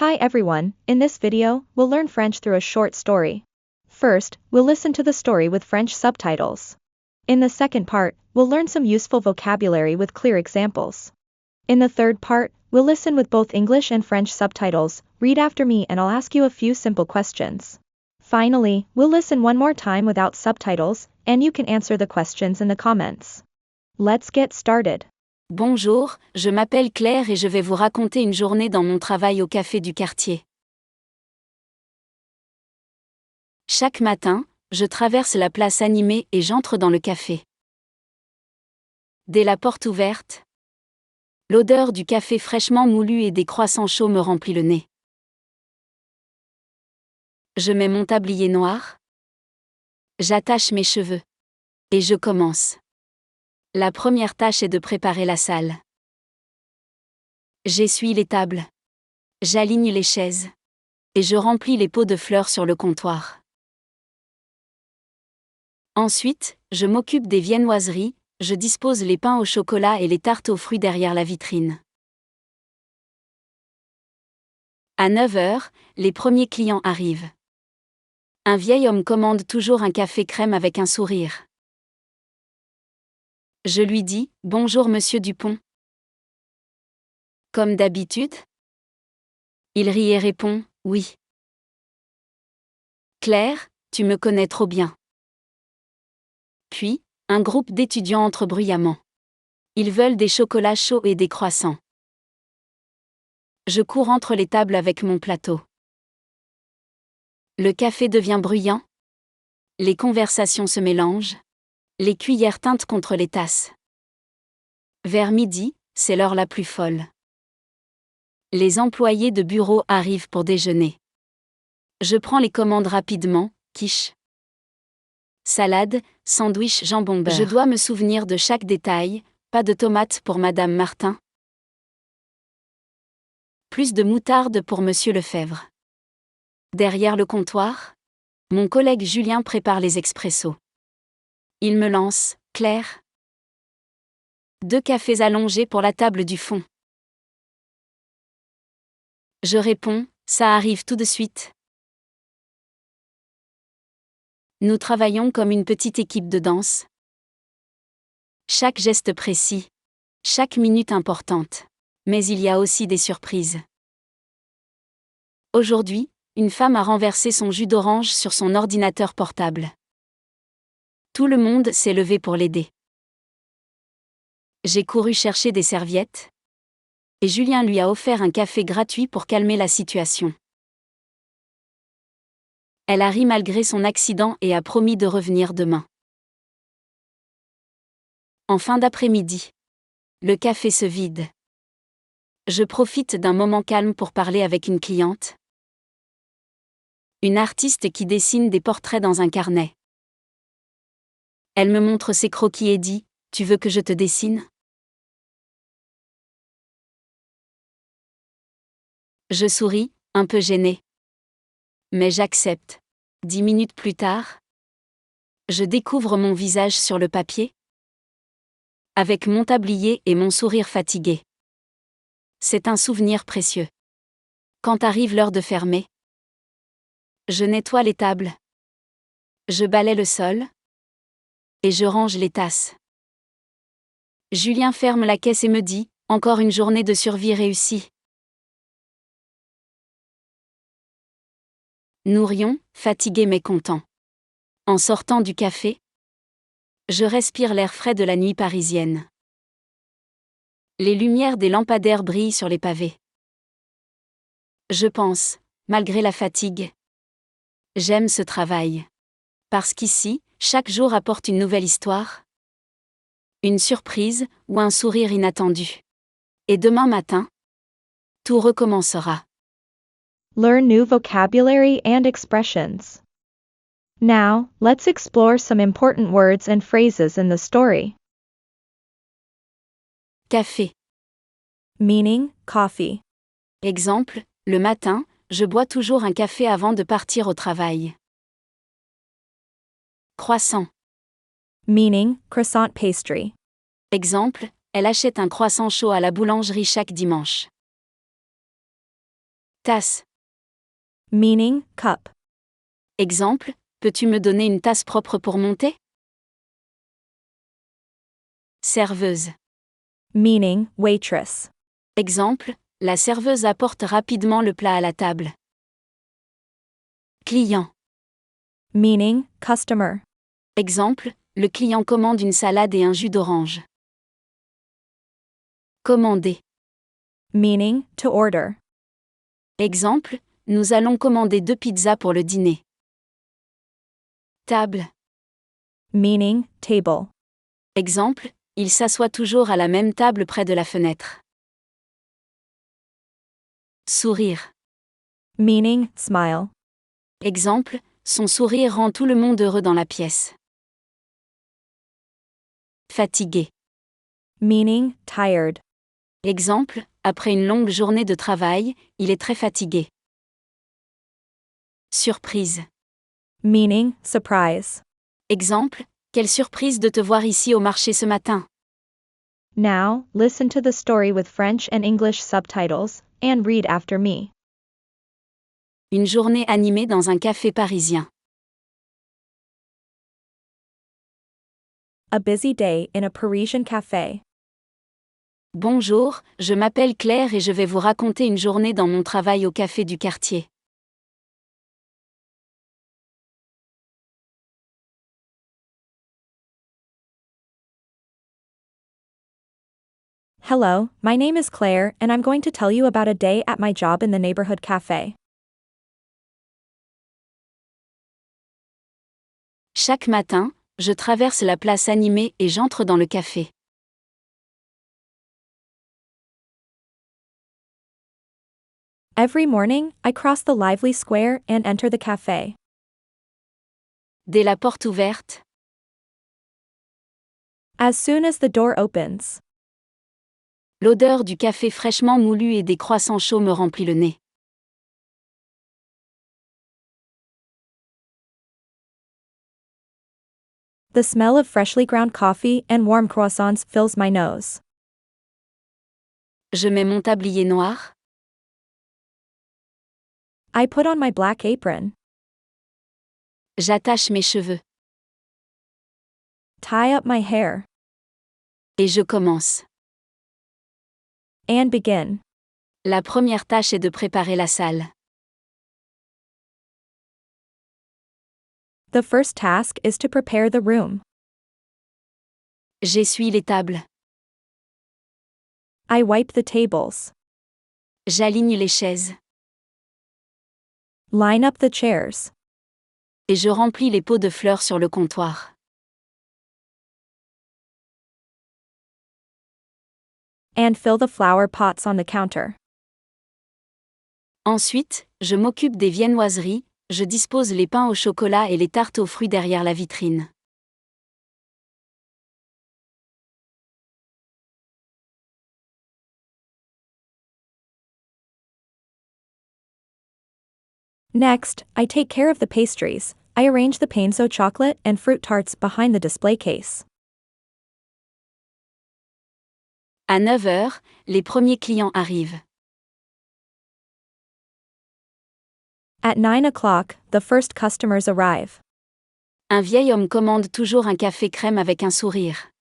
Hi everyone, in this video, we'll learn French through a short story. First, we'll listen to the story with French subtitles. In the second part, we'll learn some useful vocabulary with clear examples. In the third part, we'll listen with both English and French subtitles, read after me and I'll ask you a few simple questions. Finally, we'll listen one more time without subtitles, and you can answer the questions in the comments. Let's get started. Bonjour, je m'appelle Claire et je vais vous raconter une journée dans mon travail au café du quartier. Chaque matin, je traverse la place animée et j'entre dans le café. Dès la porte ouverte, l'odeur du café fraîchement moulu et des croissants chauds me remplit le nez. Je mets mon tablier noir, j'attache mes cheveux et je commence. La première tâche est de préparer la salle. J'essuie les tables, j'aligne les chaises et je remplis les pots de fleurs sur le comptoir. Ensuite, je m'occupe des viennoiseries, je dispose les pains au chocolat et les tartes aux fruits derrière la vitrine. À 9 heures, les premiers clients arrivent. Un vieil homme commande toujours un café crème avec un sourire. Je lui dis « Bonjour monsieur Dupont ». Comme d'habitude ? Il rit et répond « Oui ». Claire, tu me connais trop bien. Puis, un groupe d'étudiants entre bruyamment. Ils veulent des chocolats chauds et des croissants. Je cours entre les tables avec mon plateau. Le café devient bruyant. Les conversations se mélangent. Les cuillères tintent contre les tasses. Vers midi, c'est l'heure la plus folle. Les employés de bureau arrivent pour déjeuner. Je prends les commandes rapidement, quiche. Salade, sandwich jambon beurre. Je dois me souvenir de chaque détail, pas de tomates pour Madame Martin. Plus de moutarde pour Monsieur Lefebvre. Derrière le comptoir, mon collègue Julien prépare les expressos. Il me lance « Claire ». 2 cafés allongés pour la table du fond. Je réponds « Ça arrive tout de suite ». Nous travaillons comme une petite équipe de danse. Chaque geste précis, chaque minute importante. Mais il y a aussi des surprises. Aujourd'hui, une femme a renversé son jus d'orange sur son ordinateur portable. Tout le monde s'est levé pour l'aider. J'ai couru chercher des serviettes. Et Julien lui a offert un café gratuit pour calmer la situation. Elle a ri malgré son accident et a promis de revenir demain. En fin d'après-midi, le café se vide. Je profite d'un moment calme pour parler avec une cliente. Une artiste qui dessine des portraits dans un carnet. Elle me montre ses croquis et dit « Tu veux que je te dessine ?» Je souris, un peu gênée. Mais j'accepte. 10 minutes plus tard, je découvre mon visage sur le papier. Avec mon tablier et mon sourire fatigué. C'est un souvenir précieux. Quand arrive l'heure de fermer, je nettoie les tables. Je balaie le sol. Et je range les tasses. Julien ferme la caisse et me dit « Encore une journée de survie réussie ». Nous rions, fatigués mais contents. En sortant du café, je respire l'air frais de la nuit parisienne. Les lumières des lampadaires brillent sur les pavés. Je pense, malgré la fatigue, j'aime ce travail. Parce qu'ici, chaque jour apporte une nouvelle histoire, une surprise ou un sourire inattendu. Et demain matin, tout recommencera. Learn new vocabulary and expressions. Now, let's explore some important words and phrases in the story. Café. Meaning, coffee. Exemple, le matin, je bois toujours un café avant de partir au travail. Croissant. Meaning, croissant pastry. Exemple, elle achète un croissant chaud à la boulangerie chaque dimanche. Tasse. meaning cup. Exemple, peux-tu me donner une tasse propre pour mon thé? Serveuse. Meaning waitress. Exemple, la serveuse apporte rapidement le plat à la table. Client. Meaning customer. Exemple, le client commande une salade et un jus d'orange. Commander. Meaning to order. Exemple, nous allons commander 2 pizzas pour le dîner. Table. Meaning table. Exemple, il s'assoit toujours à la même table près de la fenêtre. Sourire. Meaning smile. Exemple, son sourire rend tout le monde heureux dans la pièce. Fatigué. Meaning tired. Exemple, après une longue journée de travail, il est très fatigué. Surprise. Meaning surprise. Exemple, quelle surprise de te voir ici au marché ce matin. Now, listen to the story with French and English subtitles, and read after me. Une journée animée dans un café parisien. A busy day in a Parisian café. Bonjour, je m'appelle Claire et je vais vous raconter une journée dans mon travail au café du quartier. Hello, my name is Claire, and I'm going to tell you about a day at my job in the neighborhood cafe. Chaque matin, je traverse la place animée et j'entre dans le café. Every morning, I cross the lively square and enter the cafe. Dès la porte ouverte, As soon as the door opens, l'odeur du café fraîchement moulu et des croissants chauds me remplit le nez. the smell of freshly ground coffee and warm croissants fills my nose. Je mets mon tablier noir, I put on my black apron, j'attache mes cheveux, tie up my hair, et je commence. and begin. La première tâche est de préparer la salle. The first task is to prepare the room. J'essuie les tables, I wipe the tables, j'aligne les chaises, line up the chairs, et je remplis les pots de fleurs sur le comptoir. and fill the flower pots on the counter. Ensuite, je m'occupe des viennoiseries, je dispose les pains au chocolat et les tartes aux fruits derrière la vitrine. Next, I take care of the pastries. I arrange the painso chocolate and fruit tarts behind the display case. À 9 heures, les premiers clients arrivent. At 9 o'clock, the first customers arrive. Un vieil homme commande toujours un café crème avec un sourire.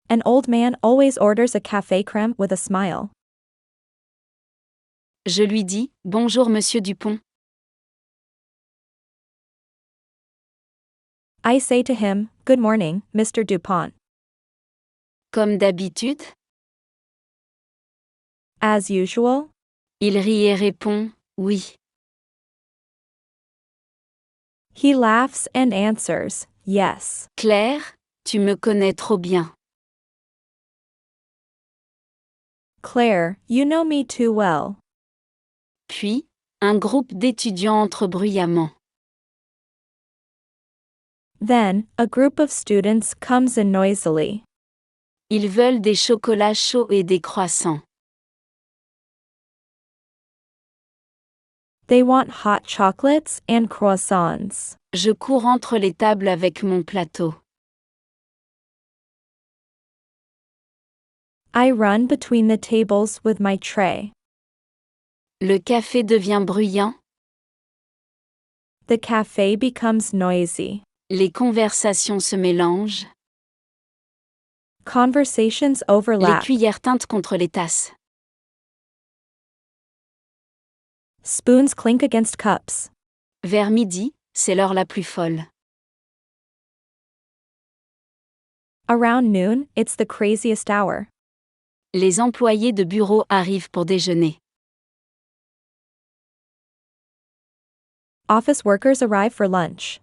An old man always orders a café crème with a smile. Je lui dis, bonjour monsieur Dupont. I say to him, good morning, Mr. Dupont. Comme d'habitude? As usual? Il rit et répond, oui. He laughs and answers, yes. Claire, tu me connais trop bien. Claire, you know me too well. Puis, un groupe d'étudiants entre bruyamment. Then, a group of students comes in noisily. Ils veulent des chocolats chauds et des croissants. They want hot chocolates and croissants. Je cours entre les tables avec mon plateau. I run between the tables with my tray. Le café devient bruyant. The cafe becomes noisy. Les conversations se mélangent. Conversations Les overlap. cuillères tintent contre les tasses. Spoons clink against cups. Vers midi, c'est l'heure la plus folle. Around noon, it's the craziest hour. Les employés de bureau arrivent pour déjeuner. Office workers arrive for lunch.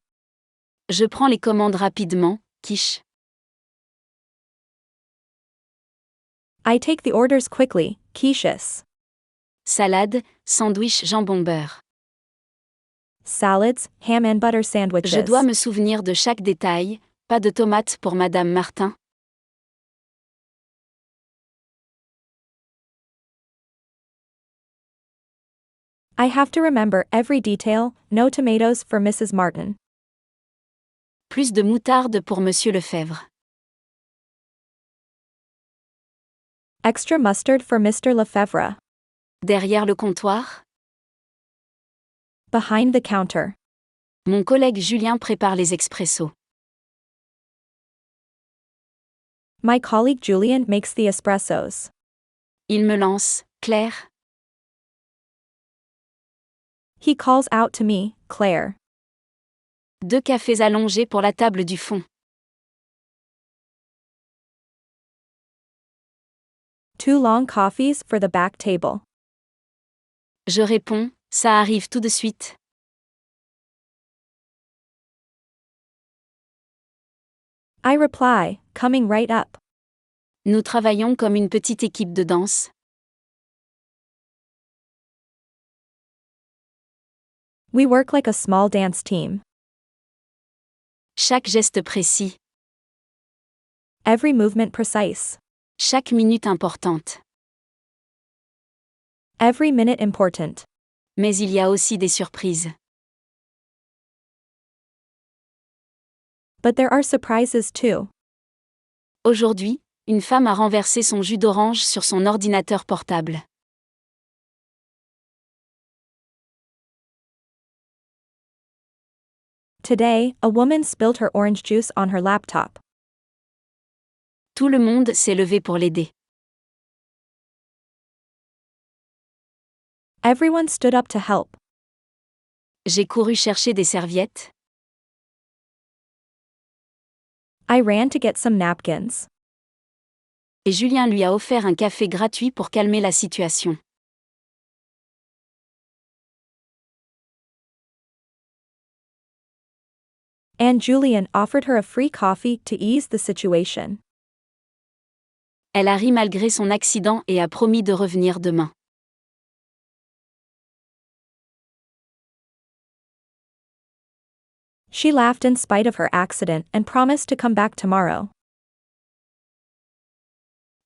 Je prends les commandes rapidement, quiche. I take the orders quickly, quiches. Salade, sandwich jambon beurre. Salads, ham and butter sandwiches. Je dois me souvenir de chaque détail, pas de tomates pour Madame Martin. I have to remember every detail, no tomatoes for Mrs. Martin. Plus de moutarde pour Monsieur Lefebvre. Extra mustard for Mr. Lefebvre. Derrière le comptoir, Behind the counter. mon collègue Julien prépare les expressos. My colleague Julian makes the espressos. Il me lance, Claire. He calls out to me, Claire. 2 cafés allongés pour la table du fond. 2 long coffees for the back table. Je réponds, ça arrive tout de suite. I reply, coming right up. Nous travaillons comme une petite équipe de danse. We work like a small dance team. Chaque geste précis. Every movement precise. Chaque minute importante. Every minute important. Mais il y a aussi des surprises. But there are surprises too. Aujourd'hui, une femme a renversé son jus d'orange sur son ordinateur portable. Today, a woman spilled her orange juice on her laptop. Tout le monde s'est levé pour l'aider. Everyone stood up to help. J'ai couru chercher des serviettes. I ran to get some napkins. Et Julien lui a offert un café gratuit pour calmer la situation. And Julian offered her a free coffee to ease the situation. Elle a ri malgré son accident et a promis de revenir demain. She laughed in spite of her accident and promised to come back tomorrow.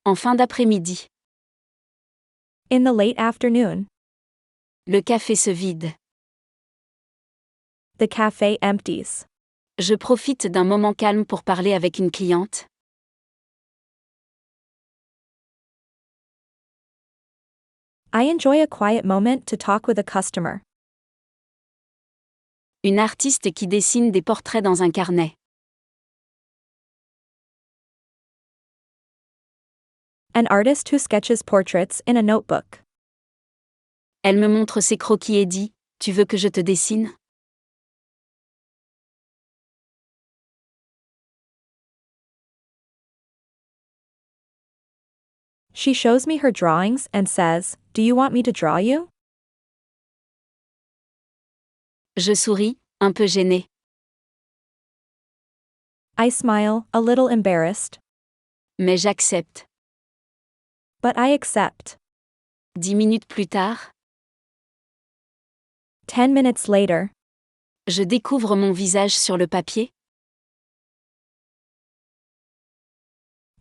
En fin d'après-midi, In the late afternoon, le café se vide. the cafe empties. Je profite d'un moment calme pour parler avec une cliente. I enjoy a quiet moment to talk with a customer. Une artiste qui dessine des portraits dans un carnet. An artist who sketches portraits in a notebook. Elle me montre ses croquis et dit, « Tu veux que je te dessine ?» She shows me her drawings and says, "Do you want me to draw you?" Je souris, un peu gênée. I smile, a little embarrassed. Mais j'accepte. But I accept. 10 minutes plus tard, 10 minutes later, je découvre mon visage sur le papier.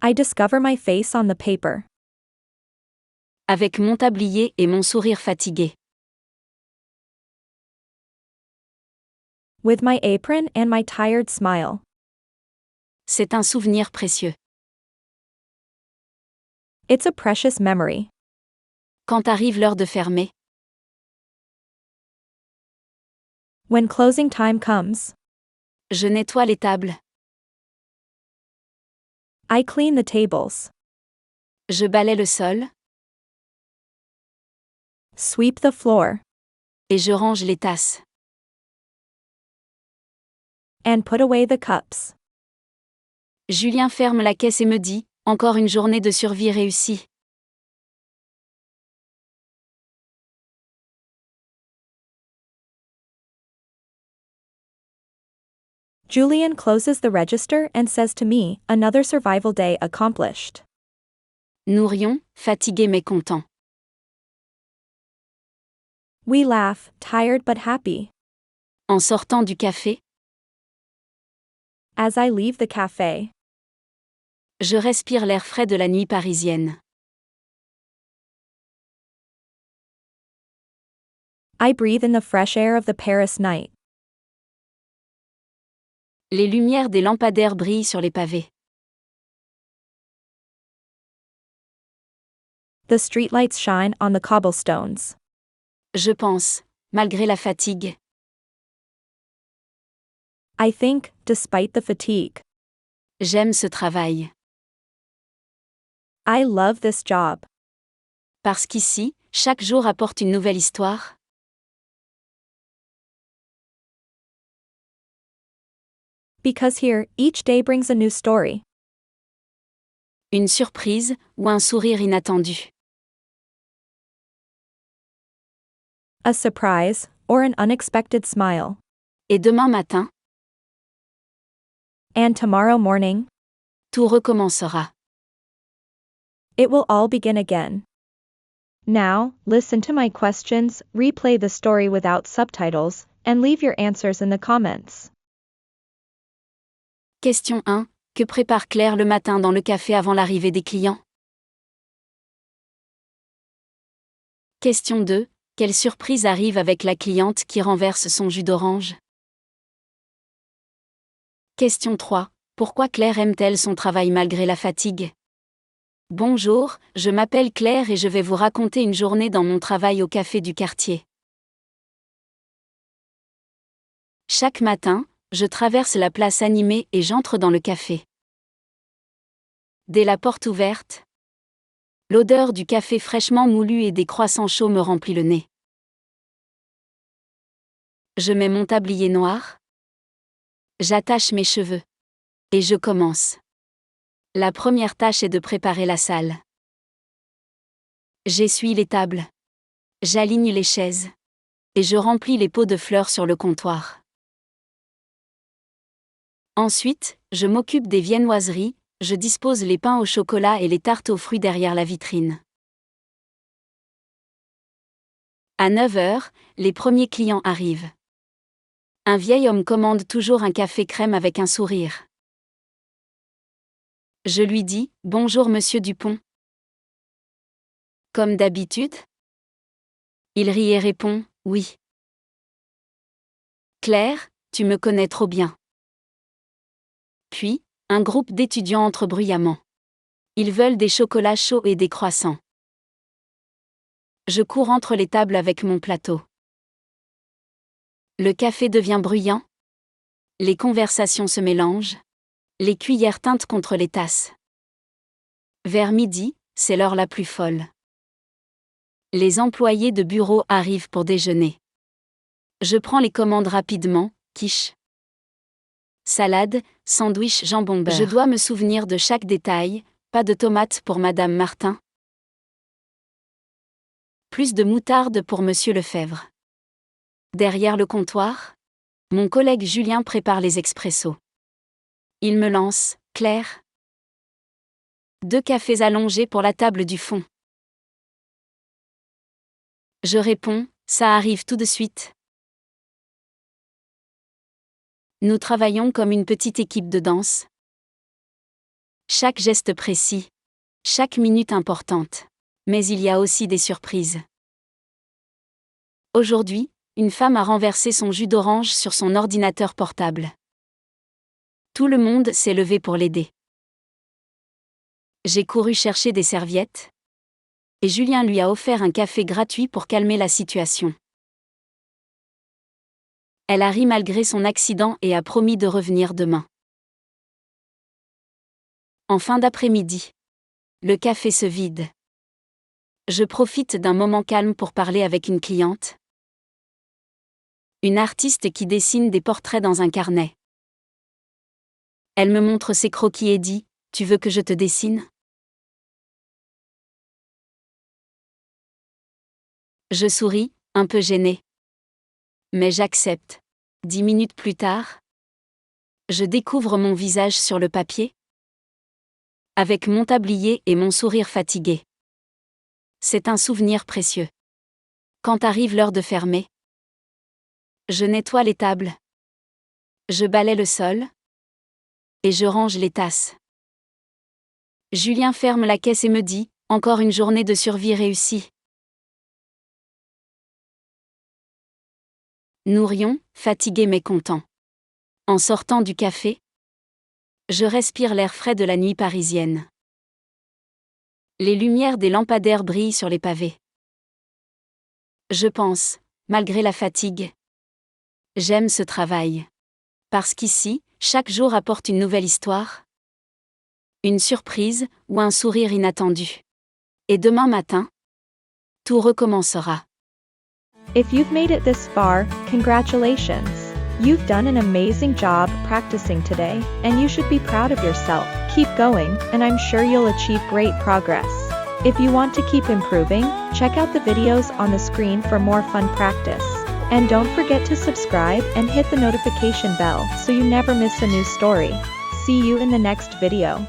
I discover my face on the paper. Avec mon tablier et mon sourire fatigué. With my apron and my tired smile. C'est un souvenir précieux. It's a precious memory. Quand arrive l'heure de fermer, When closing time comes, je nettoie les tables. I clean the tables, Je balaie le sol, sweep the floor, et je range les tasses. and put away the cups. Julien ferme la caisse et me dit, encore une journée de survie réussie. Julian closes the register and says to me, another survival day accomplished. Nous rions, fatigués mais contents. We laugh, tired but happy. En sortant du café, As I leave the cafe, je respire l'air frais de la nuit parisienne. I breathe in the fresh air of the Paris night. Les lumières des lampadaires brillent sur les pavés. The streetlights shine on the cobblestones. Je pense, malgré la fatigue, I think, despite the fatigue, j'aime ce travail. I love this job. Parce qu'ici, chaque jour apporte une nouvelle histoire. Because here, each day brings a new story. Une surprise, ou un sourire inattendu. A surprise, or an unexpected smile. Et demain matin, And tomorrow morning, tout recommencera. it will all begin again. Now, listen to my questions, replay the story without subtitles, and leave your answers in the comments. Question 1. Que prépare Claire le matin dans le café avant l'arrivée des clients? Question 2. Quelle surprise arrive avec la cliente qui renverse son jus d'orange? Question 3. Pourquoi Claire aime-t-elle son travail malgré la fatigue? Bonjour, je m'appelle Claire et je vais vous raconter une journée dans mon travail au café du quartier. Chaque matin, je traverse la place animée et j'entre dans le café. Dès la porte ouverte, l'odeur du café fraîchement moulu et des croissants chauds me remplit le nez. Je mets mon tablier noir, j'attache mes cheveux, et je commence. La première tâche est de préparer la salle. J'essuie les tables, j'aligne les chaises, et je remplis les pots de fleurs sur le comptoir. Ensuite, je m'occupe des viennoiseries, je dispose les pains au chocolat et les tartes aux fruits derrière la vitrine. À 9h, les premiers clients arrivent. Un vieil homme commande toujours un café crème avec un sourire. Je lui dis « Bonjour monsieur Dupont ». Comme d'habitude? Il rit et répond « Oui ». Claire, tu me connais trop bien. Puis, un groupe d'étudiants entre bruyamment. Ils veulent des chocolats chauds et des croissants. Je cours entre les tables avec mon plateau. Le café devient bruyant. Les conversations se mélangent. Les cuillères tintent contre les tasses. Vers midi, c'est l'heure la plus folle. Les employés de bureau arrivent pour déjeuner. Je prends les commandes rapidement, quiche. Salade, sandwich jambon beurre. Je dois me souvenir de chaque détail, pas de tomates pour Madame Martin. Plus de moutarde pour Monsieur Lefebvre. Derrière le comptoir, mon collègue Julien prépare les expressos. Il me lance, Claire. 2 cafés allongés pour la table du fond. Je réponds, ça arrive tout de suite. Nous travaillons comme une petite équipe de danse. Chaque geste précis, chaque minute importante. Mais il y a aussi des surprises. Aujourd'hui, une femme a renversé son jus d'orange sur son ordinateur portable. Tout le monde s'est levé pour l'aider. J'ai couru chercher des serviettes. Et Julien lui a offert un café gratuit pour calmer la situation. Elle a ri malgré son accident et a promis de revenir demain. En fin d'après-midi. Le café se vide. Je profite d'un moment calme pour parler avec une cliente. Une artiste qui dessine des portraits dans un carnet. Elle me montre ses croquis et dit « Tu veux que je te dessine ?» Je souris, un peu gênée. Mais j'accepte. 10 minutes plus tard, je découvre mon visage sur le papier, avec mon tablier et mon sourire fatigué. C'est un souvenir précieux. Quand arrive l'heure de fermer, je nettoie les tables, je balaie le sol, et je range les tasses. Julien ferme la caisse et me dit « Encore une journée de survie réussie ». Nous rions, fatigués mais contents. En sortant du café, je respire l'air frais de la nuit parisienne. Les lumières des lampadaires brillent sur les pavés. Je pense, malgré la fatigue, j'aime ce travail. Parce qu'ici, chaque jour apporte une nouvelle histoire, une surprise ou un sourire inattendu. Et demain matin, tout recommencera. If you've made it this far, congratulations. You've done an amazing job practicing today, and you should be proud of yourself. Keep going, and I'm sure you'll achieve great progress. If you want to keep improving, check out the videos on the screen for more fun practice. And don't forget to subscribe and hit the notification bell so you never miss a new story. See you in the next video.